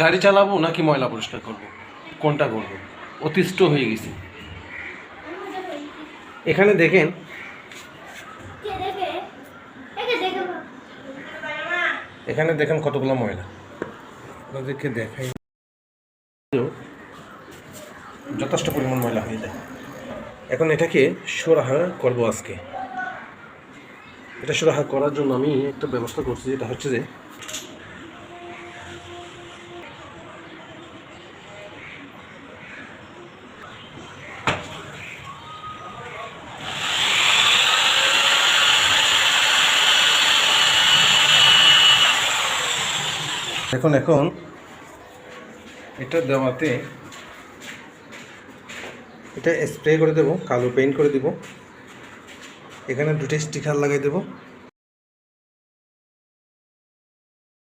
গাড়ি চালাবো নাকি ময়লা পরিষ্কার করব, কোনটা করব? অতিষ্ঠ হয়ে গেছি। এখানে দেখেন, এখানে দেখেন কতগুলো ময়লা, আপনাদেরকে দেখাই। যথেষ্ট পরিমাণ ময়লা হয়ে যায়। এখন এটাকে সুরাহা করব আজকে। এটা সুরাহা করার জন্য আমি একটা ব্যবস্থা করছি, যেটা হচ্ছে যে এখন এটা দেওয়াতে এটা স্প্রে করে দেব, কালো পেইন্ট করে দেব, এখানে দুটো স্টিকার লাগাই দেব।